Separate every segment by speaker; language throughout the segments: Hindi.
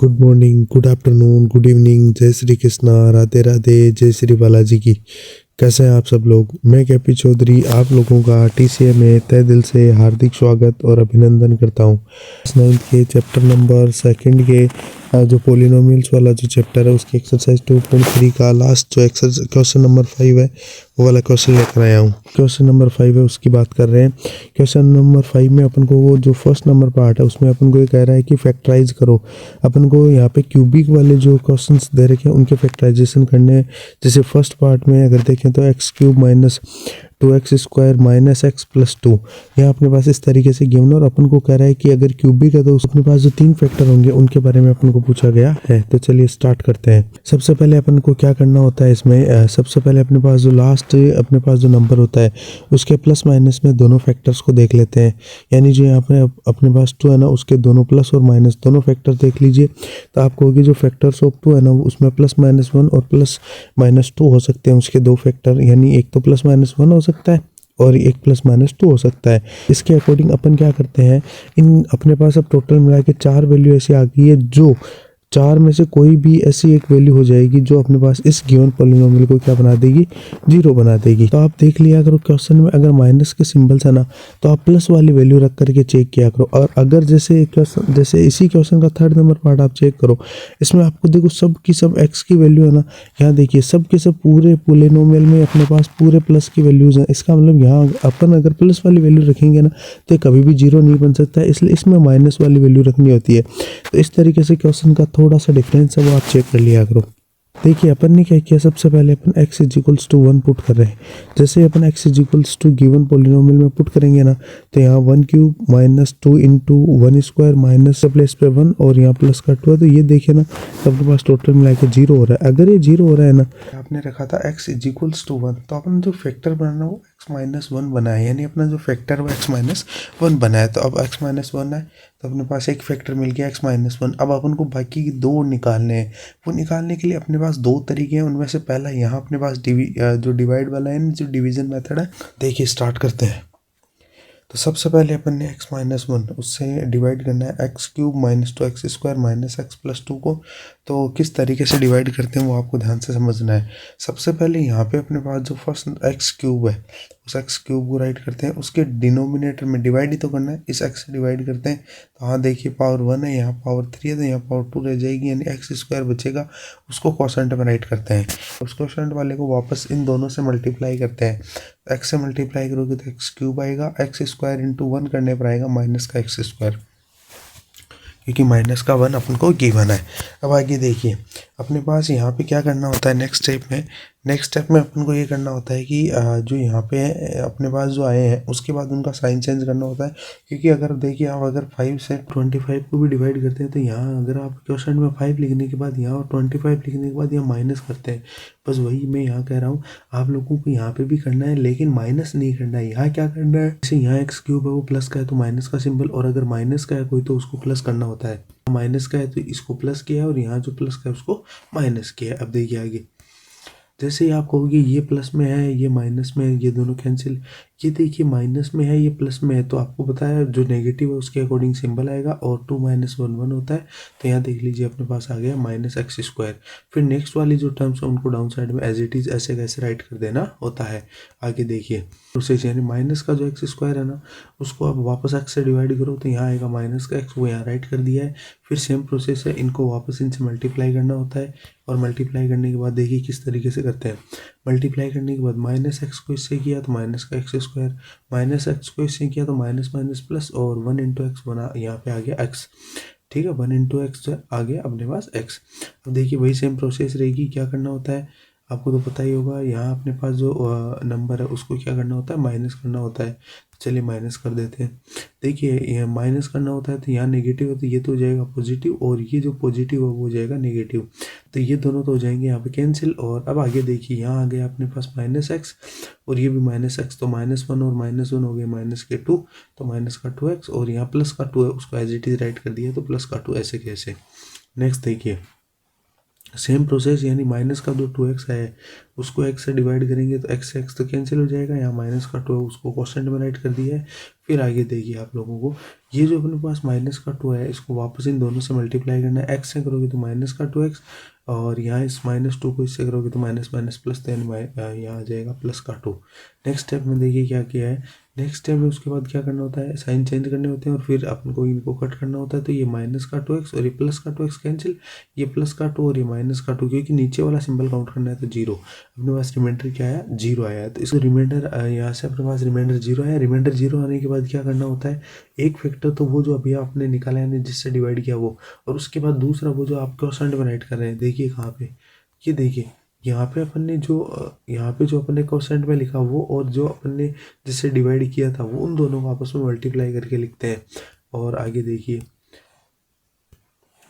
Speaker 1: Good morning, good afternoon, good evening, जय श्री कृष्णा, राधे राधे, जय श्री बालाजी की। कैसे हैं आप सब लोग। मैं केपी चौधरी आप लोगों का टीसीए में तहे दिल से हार्दिक स्वागत और अभिनंदन करता हूं। क्लास 9 के चैप्टर नंबर 2 के जो पोलिनोमियल्स वाला जो चैप्टर है उसकी एक्सरसाइज 2.3 का लास्ट जो एक्सरसाइज क्वेश्चन नंबर 5 है वो वाला क्वेश्चन लेकर आया हूँ। क्वेश्चन नंबर 5 है उसकी बात कर रहे हैं। क्वेश्चन नंबर 5 में अपन को वो जो फर्स्ट नंबर पार्ट है उसमें अपन को ये कह रहा है कि फैक्टराइज करो। अपन को यहाँ पे क्यूबिक वाले जो क्वेश्चंस दे रखे हैं उनके फैक्टराइजेशन करने हैं। जैसे फर्स्ट पार्ट में अगर देखें तो x cube minus 2x square minus x plus 2 यहाँ अपने पास इस तरीके से गिवन और अपन को कह रहा है कि अगर क्यूबिक है तो अपने पास जो 3 फैक्टर होंगे उनके बारे में अपन को पूछा गया है। तो चलिए स्टार्ट करते हैं। सबसे पहले अपन को क्या करना होता है इसमें, सबसे पहले अपने पास जो लास्ट अपने पास जो नंबर होता है उसके प्लस माइनस में दोनों फैक्टर्स को देख लेते हैं। यानी जो यहाँ पे अपने पास 2 है ना उसके दोनों प्लस और माइनस दोनों फैक्टर देख लीजिए। तो आपको होगी जो फैक्टर्स ऑफ 2 है ना उसमें प्लस माइनस 1 और प्लस माइनस 2 हो सकते हैं उसके दो फैक्टर, यानी एक तो प्लस माइनस 1 हो सकता है और एक प्लस माइनस 2 हो सकता है। इसके अकॉर्डिंग अपन क्या करते हैं, इन अपने पास अब टोटल मिला के 4 वैल्यू ऐसी आ गई है जो 4 में से कोई भी ऐसी एक वैल्यू हो जाएगी जो अपने पास इस गिवन पॉलिनोमियल को क्या बना देगी, 0 बना देगी। तो आप देख लिया करो क्वेश्चन में अगर माइनस के सिंबल्स है ना तो आप प्लस वाली वैल्यू रख करके चेक किया करो। और अगर जैसे इसी क्वेश्चन का 3rd नंबर पार्ट आप चेक करो, इसमें आपको देखो सब की सब एक्स की वैल्यू है ना, यहाँ देखिए सब के सब पूरे पॉलिनोमियल में अपने पास पूरे प्लस की वैल्यूज हैं। इसका मतलब यहाँ अपन अगर प्लस वाली वैल्यू रखेंगे ना तो कभी भी 0 नहीं बन सकता है, इसलिए इसमें माइनस वाली वैल्यू रखनी होती है। तो इस तरीके से क्वेश्चन का थोड़ा सा डिफरेंस है वो आप चेक कर लिया करो। देखिए अपन ने क्या किया, सबसे पहले अपन x इक्वल्स टू 1 पुट कर रहे हैं। जैसे अपन x equals to given polynomial में पुट करेंगे ना तो यहाँ 1 cube minus 2 into 1 square minus place पे 1 और यहाँ प्लस का 2 है। तो ये देखिए ना तो अपने पास टोटल मिला के 0 हो रहा है। अगर ये 0 हो रहा है ना, आपने रखा था x इक्वल्स टू 1 तो अपन जो फैक्टर बनाना वो x माइनस 1 बनाया, यानी अपना जो फैक्टर वो x माइनस 1 बनाया। तो अब x माइनस 1 है तो अपने पास एक फैक्टर मिल गया x माइनस 1। अब अपन को बाकी की 2 निकालने हैं। वो निकालने के लिए अपने पास 2 तरीके हैं, उनमें से पहला यहाँ अपने पास जो डिवाइड वाला है जो डिवीजन मेथड है, देखिए स्टार्ट करते हैं। तो सबसे पहले अपन ने x माइनस 1 उससे डिवाइड करना है x cube minus 2x square minus x plus 2 को। तो किस तरीके से डिवाइड करते हैं वो आपको ध्यान से समझना है। सबसे पहले यहाँ पे अपने पास जो फर्स्ट एक्स क्यूब है उस एक्स क्यूब को राइट करते हैं, उसके डिनोमिनेटर में डिवाइड ही तो करना है, इस एक्स से डिवाइड करते हैं। तो हाँ देखिए पावर 1 है, यहाँ पावर 3 है तो यहाँ पावर 2 रह जाएगी, यानी एक्स स्क्वायर बचेगा। उसको क्वोशंट में राइट करते हैं, उस क्वोशंट वाले को वापस इन दोनों से मल्टीप्लाई करते हैं। एक्स से मल्टीप्लाई करोगे तो एक्स क्यूब आएगा, एक्स स्क्वायर इंटू 1 करने पर आएगा माइनस का एक्स स्क्वायर, क्योंकि माइनस का 1 अपन को गिवन है। अब आगे देखिए अपने पास यहाँ पे क्या करना होता है नेक्स्ट स्टेप में अपन को ये करना होता है कि जो यहाँ पे अपने पास जो आए हैं उसके बाद उनका साइन चेंज करना होता है। क्योंकि अगर देखिए आप अगर 5 से 25 को भी डिवाइड करते हैं तो यहाँ अगर आप क्वेश्चन में 5 लिखने के बाद यहाँ 25 लिखने के बाद यहाँ माइनस करते हैं। बस वही मैं यहाँ कह रहा हूँ आप लोगों को यहाँ पे भी करना है, लेकिन माइनस नहीं करना है। यहाँ क्या करना है, जैसे यहाँ एक्स क्यूब है वो प्लस का है तो माइनस का सिंबल, और अगर माइनस का है कोई तो उसको प्लस करना होता है। माइनस का है तो इसको प्लस किया है और यहाँ जो प्लस का है उसको माइनस किया है। अब देखिए आगे जैसे ही आप कहोगे ये प्लस में है ये माइनस में है, ये दोनों कैंसिल। ये देखिए माइनस में है ये प्लस में है, तो आपको पता है जो नेगेटिव है उसके अकॉर्डिंग सिंबल आएगा और 2 माइनस 1 1 होता है। तो यहाँ देख लीजिए अपने पास आ गया माइनस एक्स स्क्वायर। फिर नेक्स्ट वाली जो टर्म्स है उनको डाउन साइड में एज इट इज ऐसे कैसे राइट कर देना होता है। आगे देखिए प्रोसेस, यानी माइनस का जो एक्स स्क्वायर है ना उसको आप वापस एक्स से डिवाइड करो तो यहाँ आएगा माइनस का एक्स, वो यहाँ राइट कर दिया है। फिर सेम प्रोसेस है, इनको वापस इनसे मल्टीप्लाई करना होता है और मल्टीप्लाई करने के बाद देखिए किस तरीके से करते हैं। मल्टीप्लाई करने के बाद माइनस एक्स को इससे किया तो माइनस का एक्स स्क्वायर, माइनस एक्स को इससे किया तो माइनस माइनस प्लस, और 1 इंटू एक्स बना, यहाँ पे आ गया एक्स। ठीक है, 1 इंटू एक्स आ गया अपने पास एक्स। अब देखिए वही सेम प्रोसेस रहेगी। क्या करना होता है आपको तो पता ही होगा, यहाँ अपने पास जो नंबर है उसको क्या करना होता है, माइनस करना होता है। चलिए माइनस कर देते हैं। देखिए ये माइनस करना होता है तो यहाँ नेगेटिव है तो ये तो हो जाएगा पॉजिटिव, और ये जो पॉजिटिव है वो हो जाएगा नेगेटिव। तो ये दोनों तो हो जाएंगे यहाँ पे कैंसिल। और अब आगे देखिए यहाँ आ गया अपने पास माइनस एक्स और ये भी माइनस एक्स, तो माइनस 1 और माइनस 1 हो गए माइनस के 2, तो माइनस का 2x, और यहाँ प्लस का 2 है उसको एज इट इज राइट कर दिया तो प्लस का 2 ऐसे कैसे। नेक्स्ट देखिए सेम प्रोसेस, यानी माइनस का जो 2x है उसको x से डिवाइड करेंगे तो x से x तो कैंसिल हो जाएगा, यहाँ माइनस का 2 है उसको क्वोशंट में राइट कर दिया है। फिर आगे देखिए आप लोगों को ये जो अपने पास माइनस का 2 है इसको वापस इन दोनों से मल्टीप्लाई करना है। x से करोगे तो माइनस का 2x, और यहाँ इस -2 को इससे करोगे तो माइनस माइनस प्लस, तो यहाँ आ जाएगा प्लस का 2। नेक्स्ट स्टेप में देखिए क्या किया है। नेक्स्ट स्टेप में उसके बाद क्या करना होता है, साइन चेंज करने होते हैं और फिर अपन को इनको कट करना होता है। तो ये माइनस का 2x और ये प्लस का 2x कैंसिल, ये प्लस का 2 और ये माइनस का 2, क्योंकि नीचे वाला सिंबल काउंट करना है तो 0। अपने पास रिमाइंडर क्या आया, 0 आया है। तो इसको रिमाइंडर यहाँ से अपने पास रिमाइंडर 0 आया। रिमाइंडर 0 आने के बाद क्या करना होता है, एक फैक्टर तो वो जो अभी आपने निकाला है जिससे डिवाइड किया वो, और उसके बाद दूसरा वो जो आप क्वोशंट में राइट कर रहे हैं। देखिए कहाँ पे, ये देखिए यहाँ पे अपन ने जो यहाँ पे जो अपन ने क्वोशंट में लिखा वो, और जो अपन ने जिससे डिवाइड किया था वो, उन दोनों को आपस में मल्टीप्लाई करके लिखते हैं। और आगे देखिए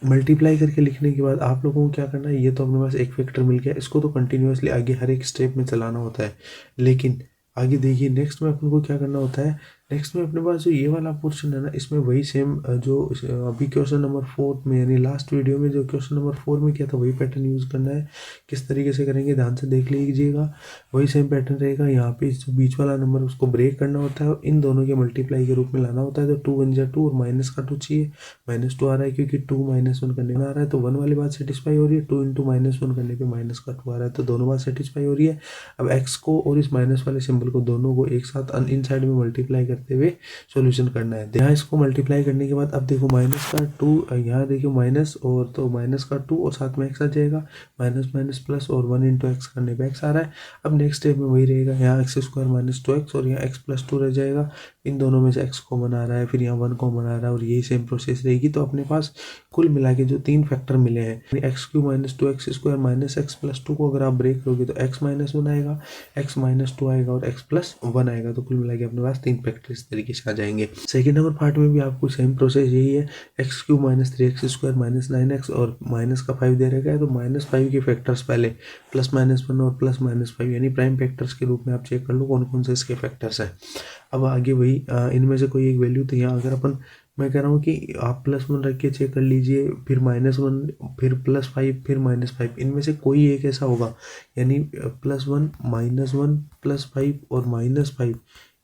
Speaker 1: मल्टीप्लाई करके लिखने के बाद आप लोगों को क्या करना है, ये तो अपने पास एक फैक्टर मिल गया, इसको तो कंटिन्यूअसली आगे हर एक स्टेप में चलाना होता है। लेकिन आगे देखिए नेक्स्ट में अपन को क्या करना होता है, नेक्स्ट में अपने पास जो ये वाला पोर्शन है ना, इसमें वही सेम जो अभी क्वेश्चन नंबर 4 में, यानी लास्ट वीडियो में जो क्वेश्चन नंबर 4 में किया था वही पैटर्न यूज़ करना है। किस तरीके से करेंगे ध्यान से देख लीजिएगा, वही सेम पैटर्न रहेगा। यहाँ पे जो बीच वाला नंबर उसको ब्रेक करना होता है और इन दोनों के मल्टीप्लाई के रूप में लाना होता है। तो 2 1 2 और माइनस का 2 चाहिए, -2 आ रहा है क्योंकि 2 -1 करने में आ रहा है तो 1 वाली बात सेटिस्फाई हो रही है। 2 इंटू -1 करने पे माइनस का 2 आ रहा है तो दोनों बात सेटिस्फाई हो रही है। अब x को और इस माइनस वाले सिंबल को दोनों को एक साथ इन साइड में मल्टीप्लाई करते हुए सॉल्यूशन करना है। यहाँ इसको मल्टीप्लाई करने के बाद अब देखो माइनस का 2, यहाँ देखो माइनस और तो माइनस का 2 और साथ में x आ जाएगा, माइनस माइनस प्लस और 1 इंटू एक्स करने पे x आ रहा है। अब नेक्स्ट स्टेप में वही रहेगा, यहाँ x² माइनस 2x और यहाँ x+2 रह जाएगा। इन दोनों में से x कॉमन आ रहा है, फिर यहाँ 1 कॉमन आ रहा है और यही सेम प्रोसेस रहेगी। तो अपने पास कुल मिला के जो 3 फैक्टर मिले हैं, x³ minus 2x² minus x+2 को अगर आप ब्रेक करोगे तो x -1 आएगा, x -2 आएगा और x+1 आएगा। तो कुल मिला के अपने पास 3 फैक्टर इस तरीके से आ जाएंगे। सेकेंड नंबर पार्ट में भी आपको सेम प्रोसेस यही है, x³ minus 3x² minus 9x और माइनस का 5 दे रखा है तो -5 के फैक्टर्स पहले +-1 और +-5, यानी प्राइम फैक्टर्स के रूप में आप चेक कर लो कौन कौन से इसके फैक्टर्स हैं। अब आगे वही इनमें से कोई एक वैल्यू, तो यहाँ अगर अपन, मैं कह रहा हूँ कि आप +1 रख के चेक कर लीजिए, फिर -1, फिर +5, फिर -5, इनमें से कोई एक ऐसा होगा, यानी +1 -1 +5 और -5,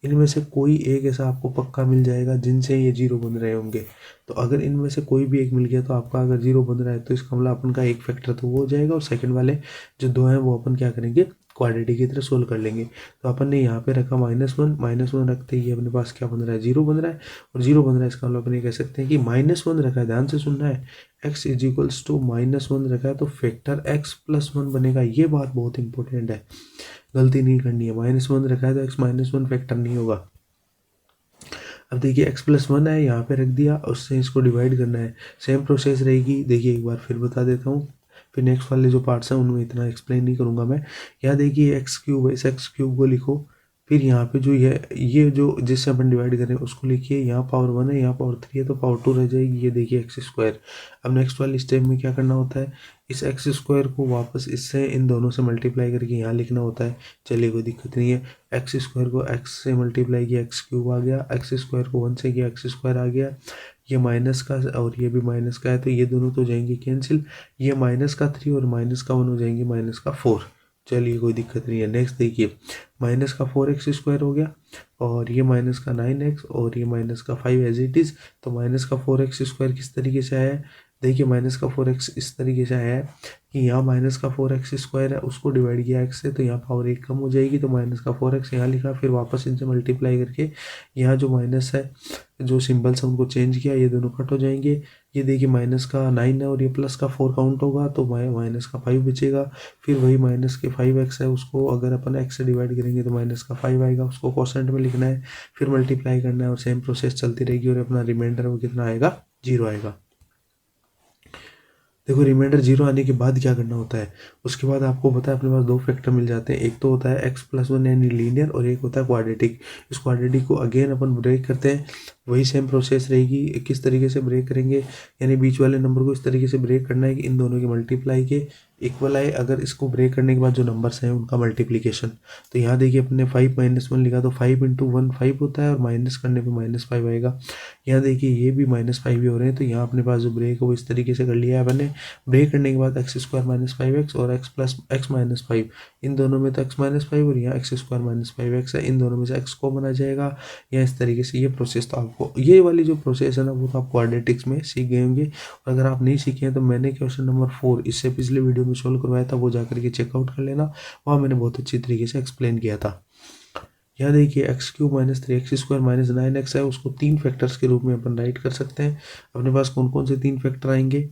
Speaker 1: इनमें से कोई एक ऐसा आपको पक्का मिल जाएगा जिनसे ये 0 बन रहे होंगे। तो अगर इनमें से कोई भी एक मिल गया तो आपका अगर 0 बन रहा है तो इसका मतलब अपन का एक फैक्टर तो वो हो जाएगा, और सेकंड वाले जो 2 हैं वो अपन क्या करेंगे, क्वाड्रेटिक की तरह सोल्व कर लेंगे। तो अपन ने यहाँ पे रखा -1 रखते ही अपने पास क्या बन रहा है, 0 बन रहा है, और 0 बन रहा है इसका मतलब अपन ये कह सकते हैं कि -1 रखा है, ध्यान से सुनना है, x = -1 रखा है तो फैक्टर x+1 बनेगा। ये बात बहुत इंपॉर्टेंट है, गलती नहीं करनी है। -1 रखा है तो x -1 फैक्टर नहीं होगा। अब देखिए x+1 है, यहाँ पे रख दिया, उससे इसको डिवाइड करना है, सेम प्रोसेस रहेगी। देखिए एक बार फिर बता देता हूँ, फिर नेक्स्ट वाले जो पार्ट्स हैं उनमें इतना एक्सप्लेन नहीं करूँगा मैं। यहाँ देखिए x³ है, इस x³ को लिखो, फिर यहाँ पे जो ये जो जिससे अपन डिवाइड करें उसको लिखिए, यहाँ पावर 1 है, यहाँ पावर 3 है तो पावर 2 रह जाएगी। ये देखिए x²। अब नेक्स्ट वाले स्टेप में क्या करना होता है, इस x² को वापस इससे इन दोनों से मल्टीप्लाई करके यहाँ लिखना होता है। चलिए कोई दिक्कत नहीं है, x² को x से मल्टीप्लाई किया, x³ आ गया, x² को 1 से किया, x² आ गया, ये माइनस का और ये भी माइनस का है तो ये दोनों तो जाएंगे कैंसिल, ये -3 और -1 हो जाएंगे -4। चलिए कोई दिक्कत नहीं है। नेक्स्ट देखिए, -4x² हो गया, और ये -9x और ये -5 एज इट इज़। तो -4x² किस तरीके से आया है, देखिए -4x इस तरीके से आया है कि यहाँ -4x² है, उसको डिवाइड किया x से तो यहाँ पावर 1 कम हो जाएगी तो -4x यहाँ लिखा, फिर वापस इनसे मल्टीप्लाई करके यहाँ जो माइनस है, जो सिंबल्स है उनको चेंज किया, ये दोनों कट हो जाएंगे। ये देखिए -9 है और ये +4 काउंट होगा तो -5 बचेगा। फिर वही -5x है, उसको अगर अपन x से डिवाइड करेंगे तो -5 आएगा, उसको क्वोशंट में लिखना है, फिर मल्टीप्लाई करना है और सेम प्रोसेस चलती रहेगी और अपना रिमाइंडर वो कितना आएगा, 0 आएगा। देखो रिमाइंडर 0 आने के बाद क्या करना होता है, उसके बाद आपको पता है अपने पास 2 फैक्टर मिल जाते हैं, एक तो होता है x+1 यानी लीनियर और एक होता है क्वाड्रेटिक। इस क्वाड्रेटिक को अगेन अपन ब्रेक करते हैं वही सेम प्रोसेस रहेगी। किस तरीके से ब्रेक करेंगे, यानी बीच वाले नंबर को इस तरीके से ब्रेक करना है कि इन दोनों की मल्टीप्लाई के इक्वल आए। अगर इसको ब्रेक करने के बाद जो नंबर्स हैं उनका मल्टीप्लिकेशन, तो यहाँ देखिए अपने 5 - 1 लिखा, तो 5 × 1 5 होता है और माइनस करने पे -5 आएगा। यहाँ देखिए ये भी -5 ही हो रहे हैं, तो यहाँ अपने पास जो ब्रेक है वो इस तरीके से कर लिया है अपने। ब्रेक करने के बाद x² - 5x और x + x - 5, इन दोनों में तो x - 5 और यहाँ x² - 5x है, इन दोनों में से x कॉमन आ जाएगा। या इस तरीके से ये प्रोसेस, तो आपको ये वाली जो प्रोसेस है ना वो तो आप क्वाड्रेटिक्स में सीख गए होंगे। और अगर आप नहीं सीखे हैं तो मैंने क्वेश्चन नंबर 4 इससे पिछले वीडियो में सोल्व करवाया था, वो जाकर के चेकआउट कर लेना, वहाँ मैंने बहुत अच्छी तरीके से एक्सप्लेन किया था। यहाँ देखिए x³ - 3x² - 9x है, उसको 3 फैक्टर्स के रूप में अपन राइट कर सकते हैं। अपने पास कौन कौन से 3 फैक्टर आएंगे,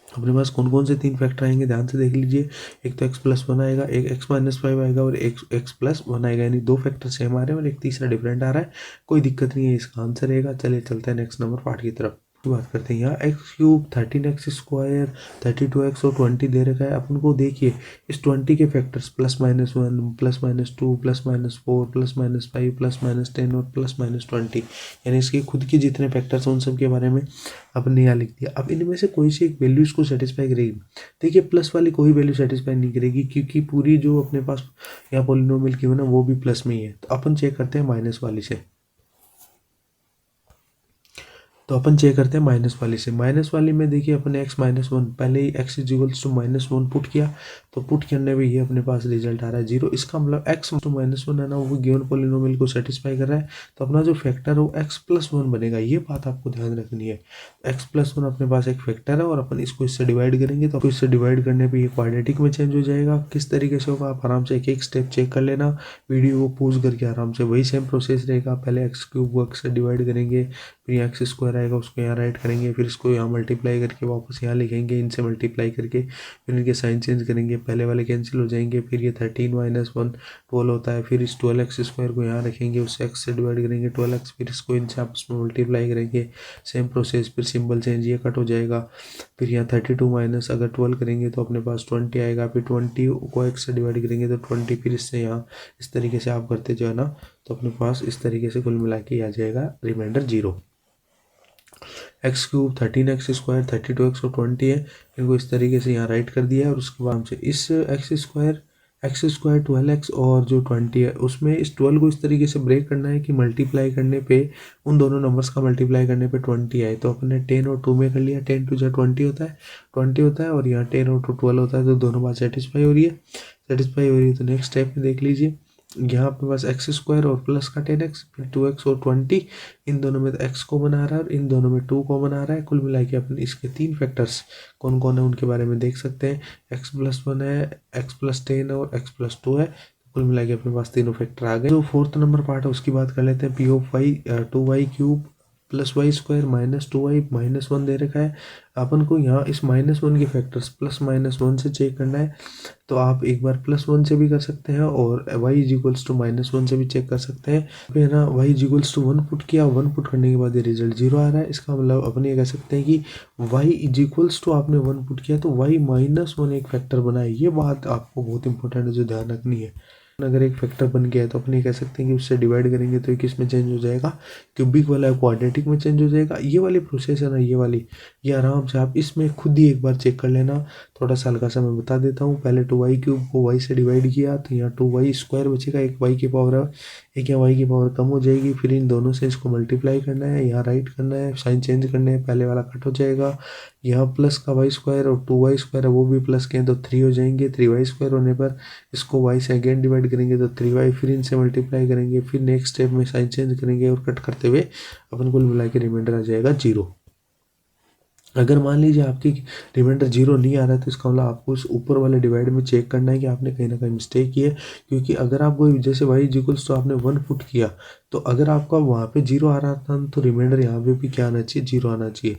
Speaker 1: अपने पास कौन कौन से 3 फैक्टर आएंगे ध्यान से देख लीजिए। एक तो x+1 आएगा, एक x - 5 आएगा और एक x+1 आएगा, यानी 2 फैक्टर सेम आ रहे हैं और एक तीसरा डिफरेंट आ रहा है। कोई दिक्कत नहीं है, इसका आंसर रहेगा। चलिए चलते हैं नेक्स्ट नंबर पार्ट की तरफ, बात करते हैं। यहाँ x³ 13x², 32x और 20 दे रखा है। अपन को देखिए इस 20 के फैक्टर्स +-1, +-2, +-4, +-5, +-10 और +-20, यानी इसके खुद के जितने फैक्टर्स हैं उन सब के बारे में अपन ने यहाँ लिख दिया। अब इनमें से कोई सी एक वैल्यू इसको सेटिस्फाई करेगी। देखिए प्लस वाली कोई वैल्यू सेटिस्फाई नहीं करेगी, क्योंकि पूरी जो अपने पास यहाँ पॉलिनोमियल की हो ना वो भी प्लस में ही है। तो अपन चेक करते हैं माइनस वाली से, तो अपन चेक करते हैं माइनस वाली से। माइनस वाली में देखिए अपने x - 1, पहले ही x = -1 पुट किया, तो पुट करने में ये अपने पास रिजल्ट आ रहा है 0। इसका मतलब x - 1 है ना वो गिवन पॉलिनोमियल को सेटिस्फाई कर रहा है, तो अपना जो फैक्टर है वो x+1 बनेगा। ये बात आपको ध्यान रखनी है। x+1 अपने पास एक फैक्टर है और अपन इसको इससे डिवाइड करेंगे, तो इससे डिवाइड करने पर ये क्वाड्रेटिक में चेंज हो जाएगा। किस तरीके से होगा आप आराम से एक एक स्टेप चेक कर लेना, वीडियो को पॉज करके आराम से। वही सेम प्रोसेस रहेगा, पहले x³ को x से डिवाइड करेंगे, फिर यहाँ x² आएगा उसको यहाँ राइट करेंगे, फिर इसको यहाँ मल्टीप्लाई करके वापस यहाँ लिखेंगे, इनसे मल्टीप्लाई करके फिर इनके साइन चेंज करेंगे, पहले वाले कैंसिल हो जाएंगे। फिर ये 13 - 1 12 होता है। फिर इस 12x² को यहाँ रखेंगे, उससे x से डिवाइड करेंगे 12x, फिर इसको इनसे आपस में मल्टीप्लाई करेंगे, सेम प्रोसेस। फिर सिंबल चेंज, ये कट हो जाएगा। फिर यहाँ 32 - अगर 12 करेंगे तो अपने पास 20 आएगा, फिर 20 को x से डिवाइड करेंगे तो 20, फिर इससे यहाँ इस तरीके से आप करते जो है ना, तो अपने पास इस तरीके से कुल मिला के आ जाएगा रिमाइंडर 0। x³ 13x², 32x और 20 है, इनको इस तरीके से यहाँ राइट कर दिया है। और उसके बाद से इस x² 12x और जो 20 है उसमें इस 12 को इस तरीके से ब्रेक करना है कि मल्टीप्लाई करने पे उन दोनों नंबर्स का मल्टीप्लाई करने पे 20 आए। तो अपने 10 और 2 में कर लिया, 10 × 2 = 20 होता है, 20 होता है, और यहाँ 10 और 2 12 होता है। तो दोनों बात सेटिस्फाई हो रही है, तो नेक्स्ट स्टेप में देख लीजिए। यहाँ अपने पास x² और प्लस का 10x, फिर 2x और 20, इन दोनों में तो x कॉमन आ रहा है और इन दोनों में 2 कॉमन आ रहा है। कुल मिला के अपन इसके 3 फैक्टर्स कौन कौन है उनके बारे में देख सकते हैं। x+1 है, x+10 और x+2 है। कुल मिला के अपने पास तीनों फैक्टर आ गए। जो 4th नंबर पार्ट है उसकी बात कर लेते हैं। P(y) 2y³ + y² - 2y - 1 दे रखा है। अपन को यहाँ इस -1 के फैक्टर्स +-1 से चेक करना है, तो आप एक बार +1 से भी कर सकते हैं और y = -1 से भी चेक कर सकते हैं। फिर ना y = 1 पुट किया, 1 पुट करने के बाद ये रिजल्ट 0 आ रहा है। इसका मतलब अपन ये कह सकते हैं कि y = आपने 1 पुट किया तो y - 1 एक फैक्टर बना है। ये बात आपको बहुत इंपॉर्टेंट है जो ध्यान रखनी है। अगर एक फैक्टर बन गया है तो अपन ये कह सकते हैं कि उससे डिवाइड करेंगे तो ये किस में चेंज हो जाएगा, क्यूबिक वाला क्वाड्रेटिक में चेंज हो जाएगा। ये वाली प्रोसेस है ना, ये वाली, ये आराम से आप इसमें खुद ही एक बार चेक कर लेना। थोड़ा सा हल्का सा मैं बता देता हूँ। पहले 2y³ को y से डिवाइड किया तो यहाँ 2y² बचेगा, एक y की पावर है, एक यहाँ y की पावर कम हो जाएगी। फिर इन दोनों से इसको मल्टीप्लाई करना है, यहाँ राइट करना है, साइन चेंज करने हैं, पहले वाला कट हो जाएगा। यहाँ प्लस का y² और 2y² है वो भी प्लस के हैं तो 3 हो जाएंगे। 3y² होने पर इसको y से अगेन डिवाइड करेंगे तो 3y, फिर इनसे मल्टीप्लाई करेंगे, फिर नेक्स्ट स्टेप में साइन चेंज करेंगे और कट करते हुए अपन कुल मिला के रिमाइंडर आ जाएगा 0। अगर मान लीजिए आपकी रिमाइंडर 0 नहीं आ रहा है तो इसका मतलब आपको इस ऊपर वाले डिवाइड में चेक करना है कि आपने कहीं ना कहीं मिस्टेक की है। क्योंकि अगर आप कोई जैसे y = तो आपने 1 पुट किया, तो अगर आपका वहाँ पे 0 आ रहा था तो रिमाइंडर यहाँ पे भी क्या आना चाहिए, 0 आना चाहिए।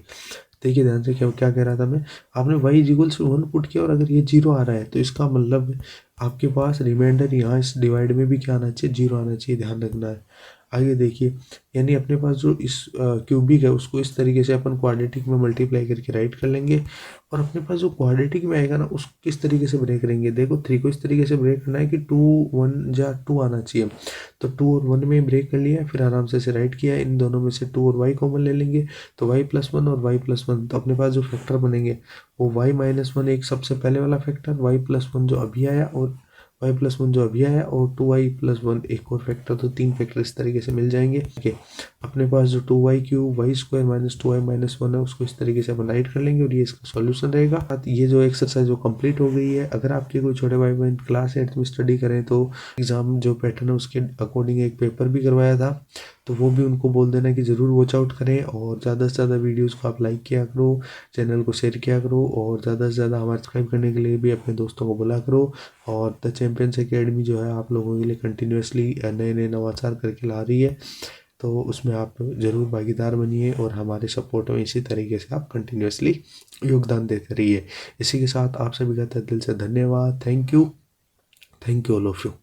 Speaker 1: देखिए ध्यान से, क्या क्या कह रहा था मैं, आपने y = 1 पुट किया और अगर ये 0 आ रहा है तो इसका मतलब आपके पास रिमाइंडर यहाँ इस डिवाइड में भी क्या आना चाहिए, 0 आना चाहिए। ध्यान रखना है। आगे देखिए, यानी अपने पास जो इस क्यूबिक है उसको इस तरीके से अपन क्वाड्रेटिक में मल्टीप्लाई करके राइट कर लेंगे, और अपने पास जो क्वाड्रेटिक में आएगा ना उसको किस तरीके से ब्रेक करेंगे। देखो 3 को इस तरीके से ब्रेक करना है कि 2 1 या 2 आना चाहिए, तो 2 और 1 में ब्रेक कर लिया, फिर आराम से राइट किया, इन दोनों में से 2 और y कॉमन ले लेंगे, तो y+1 और y+1, तो अपने पास जो फैक्टर बनेंगे वो y-1 एक सबसे पहले वाला फैक्टर, y+1 जो अभी आया, और y+1 जो अभी आया, और 2y+1 एक और फैक्टर, तो 3 फैक्टर इस तरीके से मिल जाएंगे। ठीक है, अपने पास जो 2y³ y² - 2y-1 है उसको इस तरीके से अपन राइट कर लेंगे, और ये इसका सॉल्यूशन रहेगा। ये जो एक्सरसाइज वो कंप्लीट हो गई है। अगर आपके कोई छोटे भाई बहन क्लास 8 में स्टडी करें तो एग्जाम जो पैटर्न है उसके अकॉर्डिंग एक पेपर भी करवाया था, तो वो भी उनको बोल देना कि ज़रूर वॉच आउट करें, और ज़्यादा से ज़्यादा वीडियोस को आप लाइक किया करो, चैनल को शेयर किया करो, और ज़्यादा से ज़्यादा हमारे सब्सक्राइब करने के लिए भी अपने दोस्तों को बोला करो। और द चैम्पियंस एकेडमी जो है आप लोगों के लिए कंटिन्यूसली नए नए नवाचार करके ला रही है, तो उसमें आप ज़रूर भागीदार बनिए, और हमारे सपोर्ट में इसी तरीके से आप कंटिन्यूसली योगदान देते रहिए। इसी के साथ आप सभी का तहे दिल से धन्यवाद। Thank you all of you.